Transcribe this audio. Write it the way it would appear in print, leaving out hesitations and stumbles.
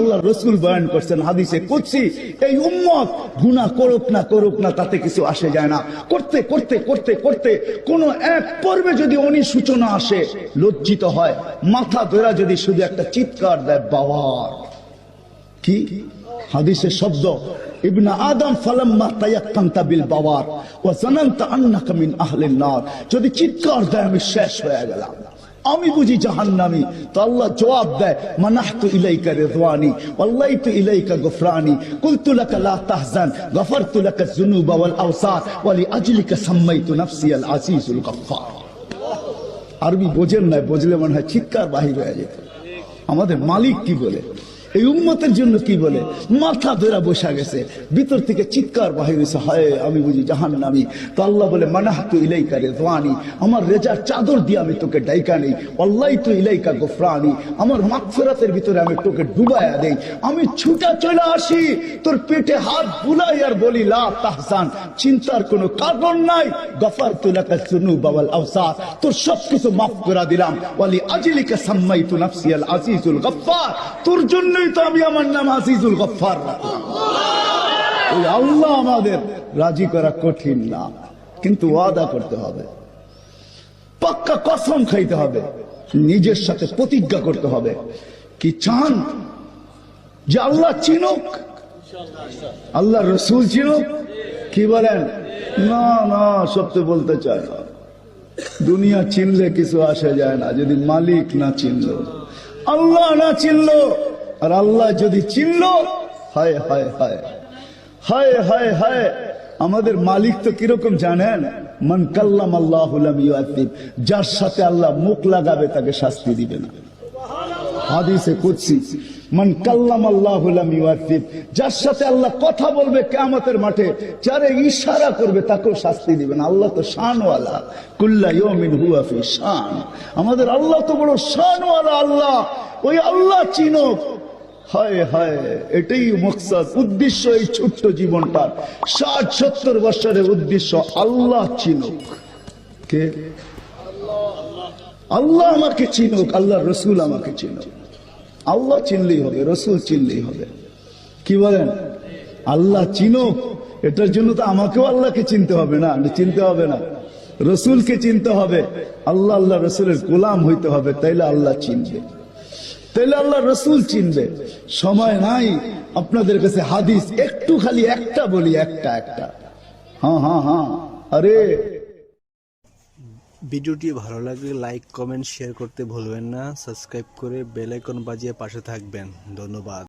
আল্লাহ রসুল বয়ান করছেন হাদিসে কুদসি, এই উম্মত গুনাহ করুক না তাতে কিছু আসে যায় না। করতে করতে করতে করতে কোন এক পর্বে যদি অনুশোচনা আসে, লজ্জিত হয়, মাথা ধরা যদি শুধু একটা চিৎকার দেয়, বাবার কি হাদিসের শব্দ, ইবনে আদম ফালাম্মা তায়াক্কানতা বিল বাওয়ার ওয়া জানানতা আন্নাকা মিন আহলিন নার, যদি চিৎকার দেয় আমি শেষ হয়ে গেলাম, আমি বুঝি জাহান্নামী, তো আল্লাহ জবাব দেয় মানাহতু ইলাইকা রিদওয়ানি ওয়াল্লাইতু ইলাইকা গফরানি কুলতু লাকা লা তাহজান গফারতু লাকা যুনুবা ওয়াল আওসার ওয়া লিআজলিকা সাম্মাইতু নাফসি আল আজিজুল গফফার। আরবি বোঝেন না, বুঝলে মনে হয় চিৎকার বাহির হয়ে যেত। আমাদের মালিক কি বলে, এই উম্মতের জন্য কি বলে, মাথা ধরে বসা গেছে, ভিতর থেকে চিৎকার বাহির হয়েছে, হায় আমি বুঝি জাহান্নামী। তো আল্লাহ বলে মানাহতু ইলাইকা রিদওয়ানি, আমার রেজার চাদর দিয়ে আমি তোকে ডাইকা নেই, ওয়াল্লাইতু ইলাইকা গফরানি, আমার মাগফিরাতের ভিতরে আমি তোকে ডুবায়া দেই, আমি ছুটা চলে আসি তোর পেটে হাত বুলাই আর বলি লা তাহজান, চিন্তার কোনো কারণ নাই, গফারতু লাকা যুনুবা ওয়াল আওসার, তোর সবকিছু মাফ করে দিলাম, ওয়া লিআজলিকা সাম্মাইতু নাফসি আল আজিজুল গফফার, তোর জন্য তো আমি আমার নাম আজিজুল গফফার রাখলাম। ওই আল্লাহ আমাদের রাজি করা কঠিন না, কিন্তু ওয়াদা করতে হবে, পাক্কা কসম খাইতে হবে, নিজের সাথে প্রতিজ্ঞা করতে হবে। কি চান যে আল্লাহ চিনুক, আল্লাহ রসুল চিনুক? কি বলেন? না না, সত্য বলতে চায় না, দুনিয়া চিনলে কিছু আসে যায় না যদি মালিক না চিনলো, আল্লাহ না চিনলো। আর আল্লাহ যদি চিনলো, হায় হায় হায় হায় হায় হায়, আমাদের মালিক তো কিরকম জানেন? মান কাল্লাম আল্লাহু লাম ইউআযিব, যার সাথে আল্লাহ মুখ লাগাবে তাকে শাস্তি দিবে না। হাদিসে কুদসি, মান কাল্লাম আল্লাহু লাম ইউআযিব, যার সাথে আল্লাহ কথা বলবে কিয়ামতের মাঠে, যারে ইশারা করবে তাকেও শাস্তি দিবে না। আল্লাহ তো শানওয়ালা, কুল্লা ইয়াউমিন হুয়া ফি শান, আমাদের আল্লাহ তো বড় শানওয়ালা আল্লাহ। ওই আল্লাহ চিনুক, হায় হায়, এটাই মকসদ, উদ্দেশ্য এই ছোট্ট জীবনটার, 60-70 বছরের উদ্দেশ্য আল্লাহ চিনুক। কে? আল্লাহ আমাকে চিনুক, আল্লাহ রসুল আমাকে চিনুক। আল্লাহ চিনলেই হবে, রসুল চিনলেই হবে। কি বলেন? আল্লাহ চিনুক, এটার জন্য তো আমাকেও আল্লাহকে চিনতে হবে না, চিনতে হবে না, রসুলকে চিনতে হবে, আল্লাহ আল্লাহ রসুলের গোলাম হইতে হবে, তাইলে আল্লাহ চিনবে, তাইলে আল্লাহ রসুল চিনবে। সময় নাই আপনাদের কাছে, হাদিস একটু খালি একটা বলি, একটা একটা। হ্যাঁ, আরে ভিডিওটি ভালো লাগলে লাইক কমেন্ট শেয়ার করতে ভুলবেন না, সাবস্ক্রাইব করে বেল আইকন বাজিয়ে পাশে থাকবেন। ধন্যবাদ।